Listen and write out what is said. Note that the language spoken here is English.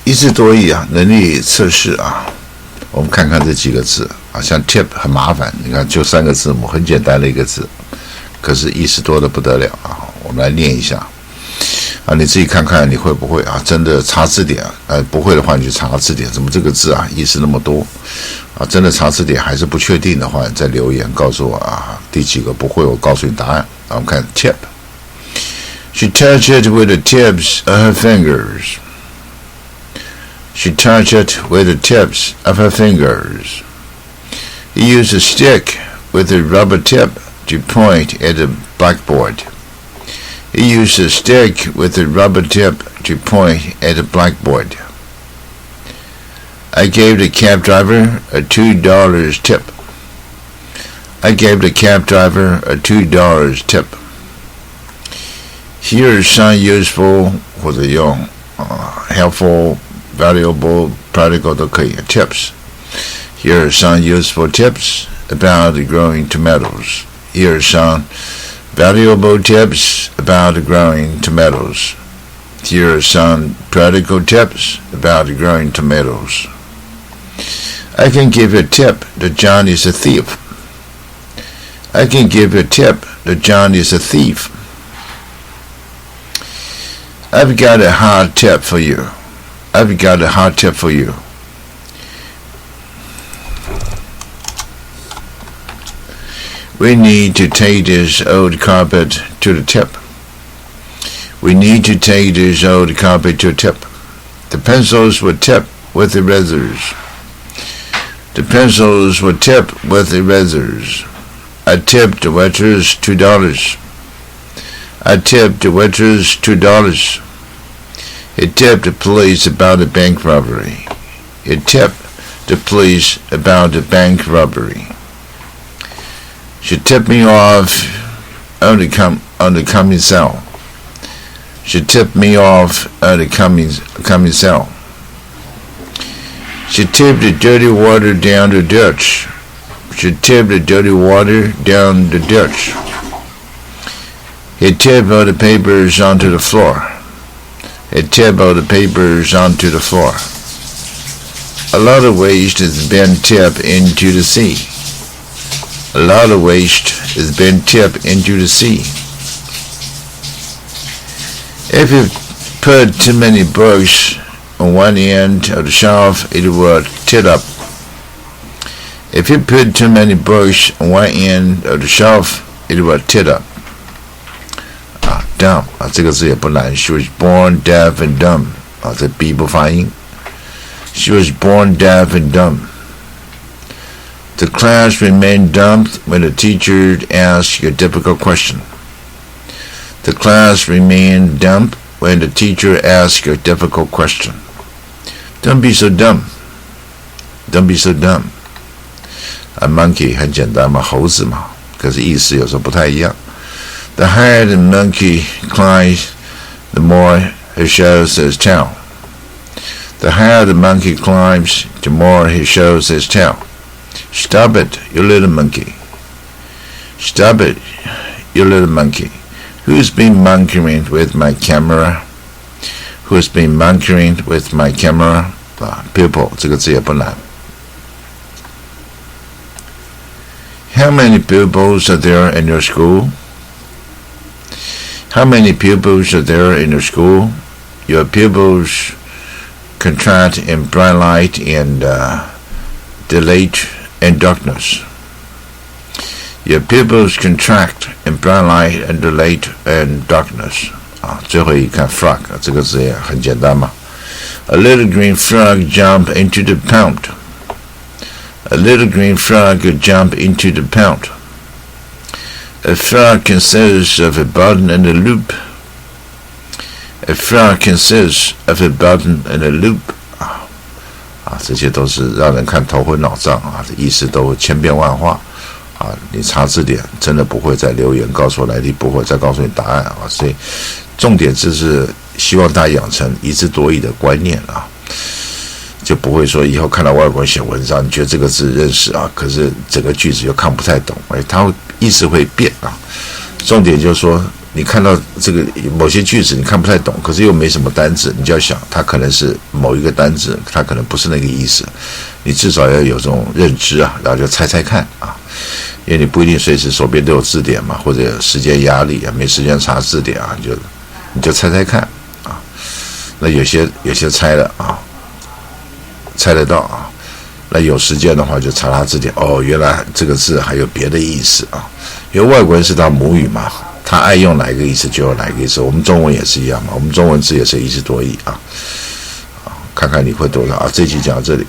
一字多义能力测试我们看看这几个字像 tip 很麻烦，你看就3个字母，很简单的一个字，可是意思多得不得了我们来念一下你自己看看你会不会真的查字典不会的话你去查字典，怎么这个字意思那么多真的查字典还是不确定的话，你再留言告诉我第几个不会，我告诉你答案我们看 tip。 She touched it with the tips of her fingers. She touched it with the tips of her fingers. He used a stick with a rubber tip to point at the blackboard. He used a stick with a rubber tip to point at the blackboard. I gave the cab driver a $2 tip. I gave the cab driver a $2 tip. Here is some useful 或者用helpful, valuable, practical 都可以 tips. Here are some useful tips about growing tomatoes. Here are some valuable tips about growing tomatoes. Here are some practical tips about growing tomatoes. I can give a tip that John is a thief. I can give a tip that John is a thief. I've got a hot tip for you. I've got a hot tip for you. We need to take this old carpet to the tip. We need to take this old carpet to the tip. The pencils were tipped with erasers. The pencils were tipped with erasers. I tipped the waitress $2. I tipped the waitress $2. He tipped the police about the bank robbery. He tipped the police about the bank robbery. She tipped me off on the coming sale. She tipped me off on the coming sale. She tipped the dirty water down the ditch. She tipped the dirty water down the ditch. He tipped all the papers onto the floor. He tipped all the papers onto the floor. A lot of waste has been tipped into the sea. A lot of waste has been tipped into the sea. If you put too many books on one end of the shelf, it will tip up. If you put too many books on one end of the shelf, it will tip up. Dumb 这个字也不难。She was born deaf and dumb 这 B 不发音。She was born deaf and dumb. The class remained dumb when the teacher asked a difficult question. The class remained dumb when the teacher asked a difficult question. Don't be so dumb. Don't be so dumb. A monkey 很简单嘛，猴子嘛，可是意思有时候不太一样。The higher the monkey climbs, the more he shows his tail. The higher the monkey climbs, the more he shows his tail. Stop it, you little monkey. Stop it, you little monkey. Who's been monkeying with my camera? Who's been monkeying with my camera? Pupil 这个字也不难。How many pupils are there in your school? How many pupils are there in your school? Your pupils contract in bright light and delight in darkness. Your pupils contract in bright light and delight in darkness. 最后一看 frog 这个字也很简单嘛。A little green frog jumped into the pond. A little green frog jumped into the pond. A frog consists of a button and a loop. A frog consists of a button and a loop. 这些都是让人看头昏脑胀这意思都千变万化你查字典真的不会再留言告诉我来历，不会再告诉你答案所以重点就是希望大家养成一字多义的观念就不会说以后看到外国人写文章，你觉得这个字认识可是整个句子又看不太懂，它意思会变重点就是说你看到这个某些句子你看不太懂，可是又没什么单字，你就要想它可能是某一个单字，它可能不是那个意思，你至少要有这种认知啊，然后就猜猜看啊，因为你不一定随时手边都有字典嘛，或者有时间压力啊，没时间查字典啊，你就猜猜看啊，那有些猜了啊，猜得到啊，那有时间的话就查字典，哦，原来这个字还有别的意思啊，因为外国人是他母语嘛。他爱用哪一个意思就有哪一个意思，我们中文也是一样嘛，我们中文字也是一字多义啊，看看你会多少啊，这期讲到这里。